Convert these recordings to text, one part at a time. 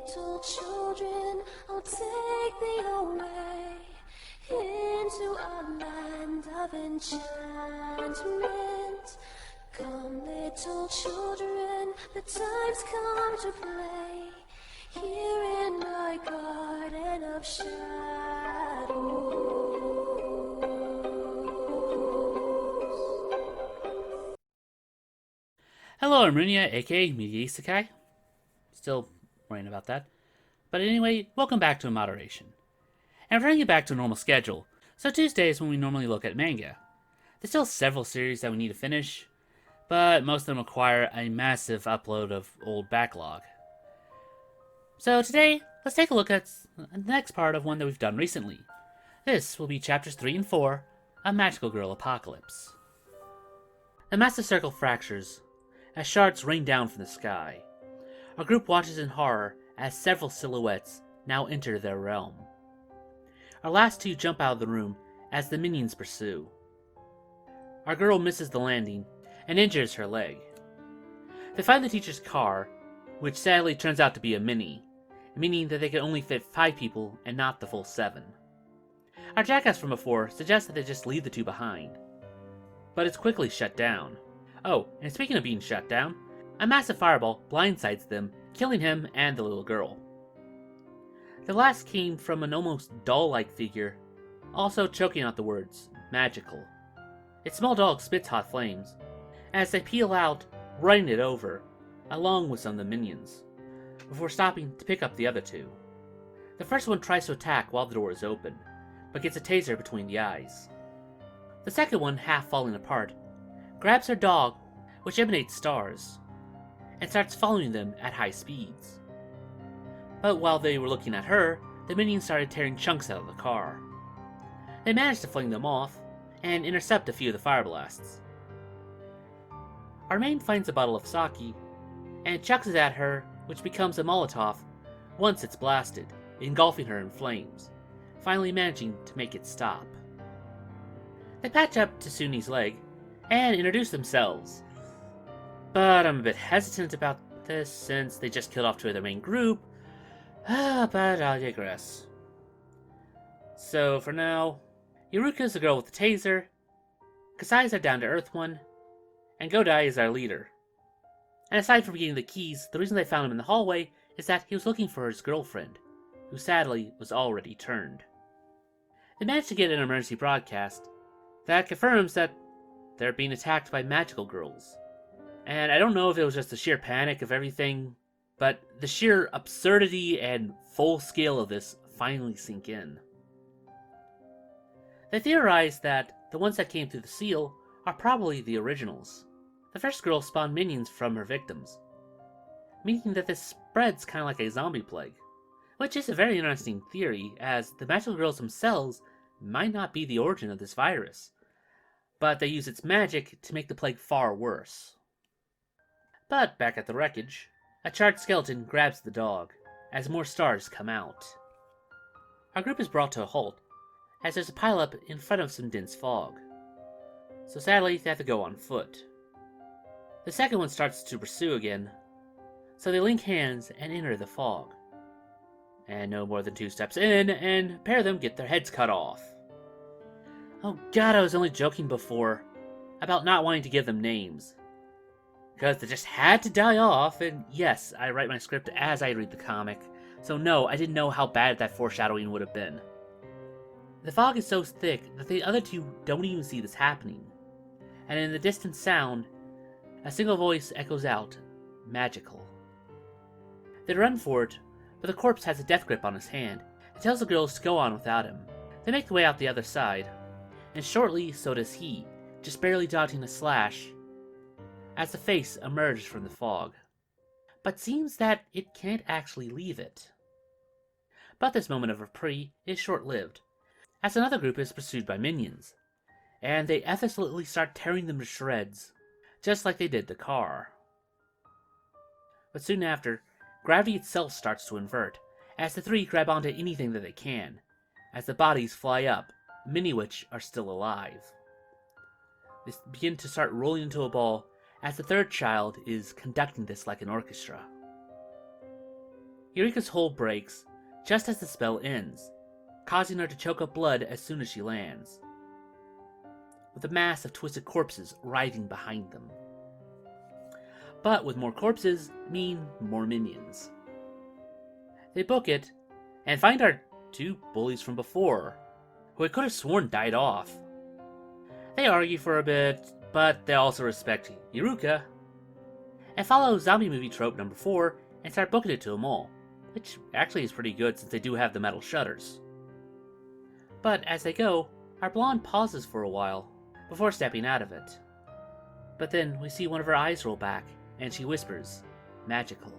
little children, I'll take thee away into a land of enchantment. Come, little children, the time's come to play here in my garden of shadows. Hello, I'm Runia, aka Media Isekai. Still worrying about that. But anyway, welcome back to In Moderation. And we're trying to get back to a normal schedule, so Tuesday is when we normally look at manga. There's still several series that we need to finish, but most of them require a massive upload of old backlog. So today, let's take a look at the next part of one that we've done recently. This will be chapters 3 and 4 of Magical Girl Apocalypse. The massive circle fractures as shards rain down from the sky. Our group watches in horror as several silhouettes now enter their realm. Our last two jump out of the room as the minions pursue. Our girl misses the landing and injures her leg. They find the teacher's car, which sadly turns out to be a mini, meaning that they can only fit 5 people and not the full 7. Our jackass from before suggests that they just leave the 2 behind, but it's quickly shut down. Oh, and speaking of being shut down, a massive fireball blindsides them, killing him and the little girl. The last came from an almost doll-like figure, also choking out the words, magical. Its small dog spits hot flames, as they peel out, running it over, along with some of the minions, before stopping to pick up the other 2. The first one tries to attack while the door is open, but gets a taser between the eyes. The second one, half falling apart, grabs her dog, which emanates stars, and starts following them at high speeds. But while they were looking at her, the minions started tearing chunks out of the car. They managed to fling them off, and intercept a few of the fire blasts. Our main finds a bottle of sake, and chucks it at her, which becomes a Molotov once it's blasted, engulfing her in flames, finally managing to make it stop. They patch up Tsune's leg, and introduce themselves. But I'm a bit hesitant about this since they just killed off 2 of their main group, but I'll digress. So for now, Yuruka's the girl with the taser, Kasai's our down-to-earth one, and Godai is our leader. And aside from getting the keys, the reason they found him in the hallway is that he was looking for his girlfriend, who sadly was already turned. They managed to get an emergency broadcast that confirms that they're being attacked by magical girls. And I don't know if it was just the sheer panic of everything, but the sheer absurdity and full scale of this finally sink in. They theorize that the ones that came through the seal are probably the originals. The first girl spawned minions from her victims, meaning that this spreads kind of like a zombie plague, which is a very interesting theory, as the magical girls themselves might not be the origin of this virus, but they use its magic to make the plague far worse. But back at the wreckage, a charred skeleton grabs the dog, as more stars come out. Our group is brought to a halt, as there's a pileup in front of some dense fog, so sadly they have to go on foot. The second one starts to pursue again, so they link hands and enter the fog. And no more than 2 steps in, and a pair of them get their heads cut off. Oh god, I was only joking before about not wanting to give them names, because they just had to die off, and yes, I write my script as I read the comic, so no, I didn't know how bad that foreshadowing would have been. The fog is so thick that the other 2 don't even see this happening, and in the distant sound, a single voice echoes out, magical. They run for it, but the corpse has a death grip on his hand and tells the girls to go on without him. They make their way out the other side, and shortly so does he, just barely dodging a slash, as the face emerges from the fog. But seems that it can't actually leave it. But this moment of reprieve is short-lived, as another group is pursued by minions, and they effortlessly start tearing them to shreds, just like they did the car. But soon after, gravity itself starts to invert, as the 3 grab onto anything that they can, as the bodies fly up, many which are still alive. They begin to start rolling into a ball, as the third child is conducting this like an orchestra. Eureka's hold breaks just as the spell ends, causing her to choke up blood as soon as she lands, with a mass of twisted corpses writhing behind them. But with more corpses mean more minions. They book it and find our two bullies from before, who I could have sworn died off. They argue for a bit, but they also respect Eureka, and follow zombie movie trope number 4 and start booking it to them all, which actually is pretty good since they do have the metal shutters. But as they go, our blonde pauses for a while before stepping out of it. But then we see one of her eyes roll back, and she whispers, "Magical."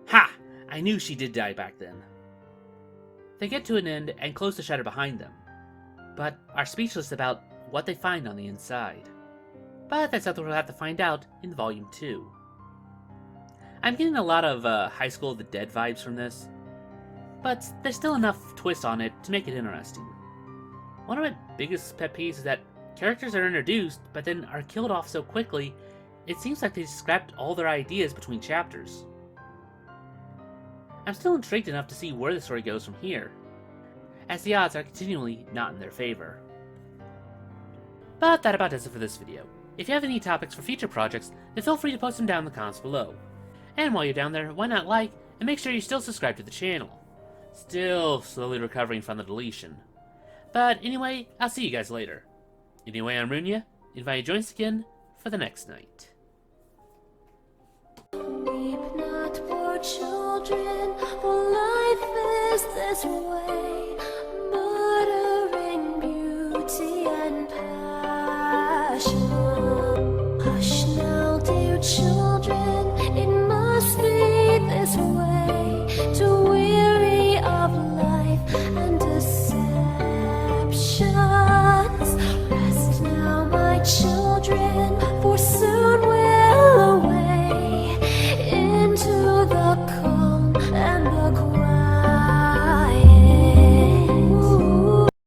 Ha! I knew she did die back then. They get to an end and close the shutter behind them, but are speechless about what they find on the inside. But that's something we'll have to find out in Volume 2. I'm getting a lot of High School of the Dead vibes from this, but there's still enough twist on it to make it interesting. One of my biggest pet peeves is that characters are introduced, but then are killed off so quickly, it seems like they scrapped all their ideas between chapters. I'm still intrigued enough to see where the story goes from here, as the odds are continually not in their favor. But that about does it for this video. If you have any topics for future projects, then feel free to post them down in the comments below. And while you're down there, why not like, and make sure you're still subscribed to the channel. Still slowly recovering from the deletion. But anyway, I'll see you guys later. Anyway, I'm Runya, invite you to join us again for the next night. Weep not, poor children, for life is this way, murdering beauty and passion. Hush now, dear children, it must be this way, to weary of life and deceptions. Rest now, my children.